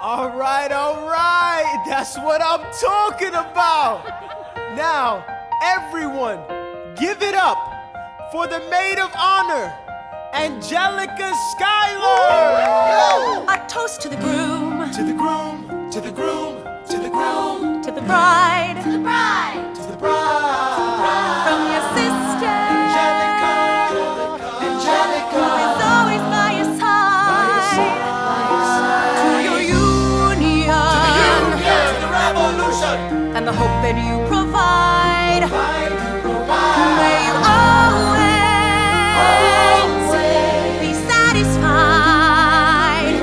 All right, that's what I'm talking about. Now, everyone, give it up for the maid of honor, Angelica Schuyler. A toast to the groom, To the groom, to the groom, to the groom, to the bride, To the bride. to the bride. from your sister, Angelica, who Angelica. is always by your side, to your union, To the revolution. and the hope that you provide. Provide, provide. May you always be satisfied.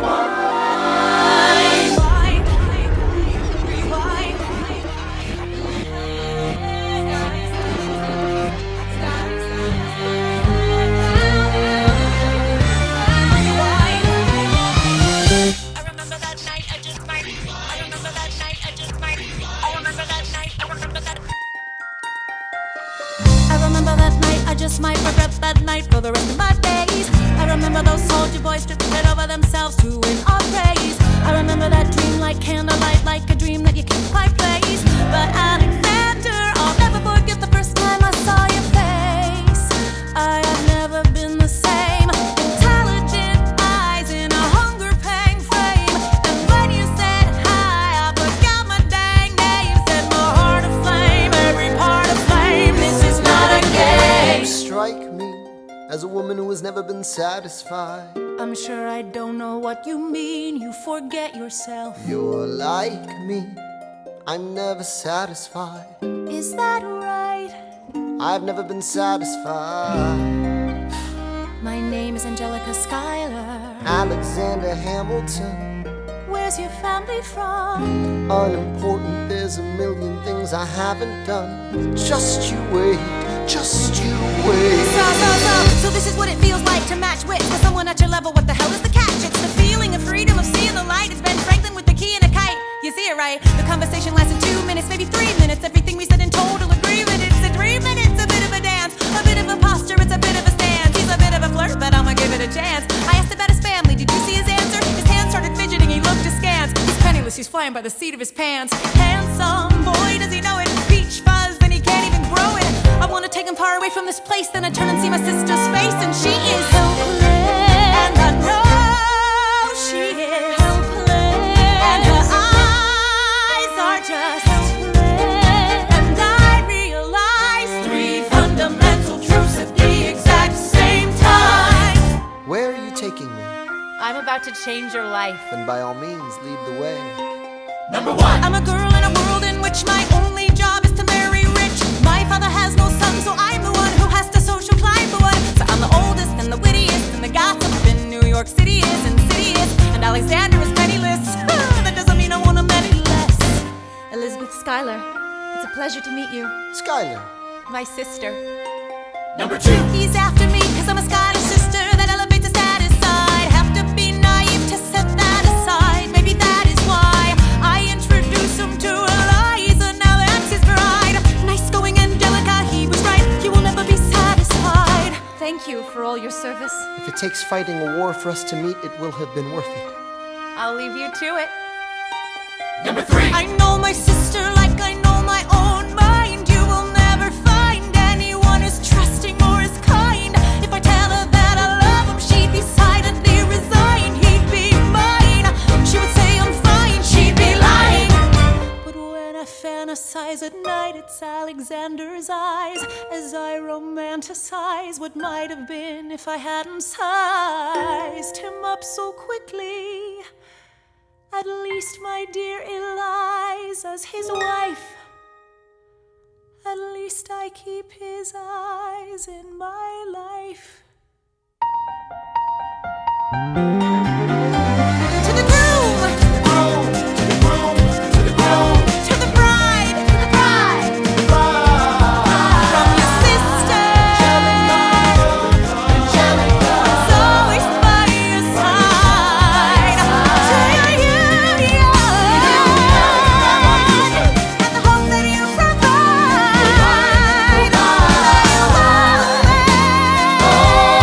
I remember that night, I just might. I remember that night, I just might. I remember that night, I remember that. I remember that night, I just might regret that night for the rest of my days. I remember those soldier boys tripping over themselves to win our praise. I remember that dream like candlelight, like a dream that you can't quite place. But Alexander, I'll never forget the first time I saw your face. I have never been the same. Intelligent eyes in a hunger-pang frame. And when you said hi, I forgot my dang name. Set my heart aflame, every part aflame. This is not a game. You strike me as a woman who has never been satisfied. I'm sure I don't know what you mean. You forget yourself. You're like me, I'm never satisfied. Is that right? I've never been satisfied. My name is Angelica Schuyler. Alexander Hamilton, Where's your family from? unimportant, there's a million things I haven't done. Just you wait, just you wait. So this is what it feels like to match wits with someone at your level. What the hell is the catch? It's the feeling of freedom, of seeing the light. It's Ben Franklin with the key and a kite. You see it right? The conversation lasted 2 minutes, maybe 3 minutes. Everything we said in total agreement. It's a dream and it's a bit of a dance, a bit of a posture, it's a bit of a stance. He's a bit of a flirt, but I'ma give it a chance. I asked about his family, did you see his answer? His hands started fidgeting, he looked askance. He's penniless, he's flying by the seat of his pants. Handsome, boy, does he know it? Peach fuzz, and he can't even grow it. I wanna take him far away from this place, then I turn and see my sister's face, and she is helpless. And I know she is helpless. And her eyes are just helpless. And I realize 3 fundamental truths at the exact same time. Where are you taking me? I'm about to change your life. Then by all means, lead the way. Number one. I'm a girl in a world in which my only job is to marry rich. My father has no son, so I'm the one who has to social climb for one. So I'm the oldest and the wittiest, and the gossip in New York City is insidious. And Alexander is penniless. That doesn't mean I want him any less. Elizabeth Schuyler, it's a pleasure to meet you. Schuyler, My sister. Number two. He's after me, cause I'm a Schuyler sister that elevates a status side. Have to be naive to set that aside. Maybe that is why I introduce him to Eliza. Now that's his bride. Nice going, Angelica, he was right. You will never be satisfied. Thank you for all your service. if it takes fighting a war for us to meet, it will have been worth it. I'll leave you to it. Number three. I know my sister like I know my own mind. You will never find anyone as trusting or as kind. If I tell her that I love him, she'd be silently resigned. He'd be mine. She would say I'm fine. She'd be lying. But when I fantasize at night, it's Alexander's eyes as I romanticize what might have been if I hadn't sized him up so quickly. At least, my dear Eliza's his wife. At least I keep his eyes in my life. To the groom! To the bride! From your sister! It's always by your side. To your union! And the hope that you provide. May you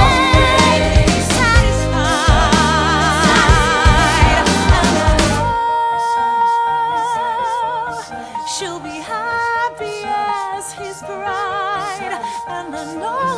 always be satisfied. wanna know.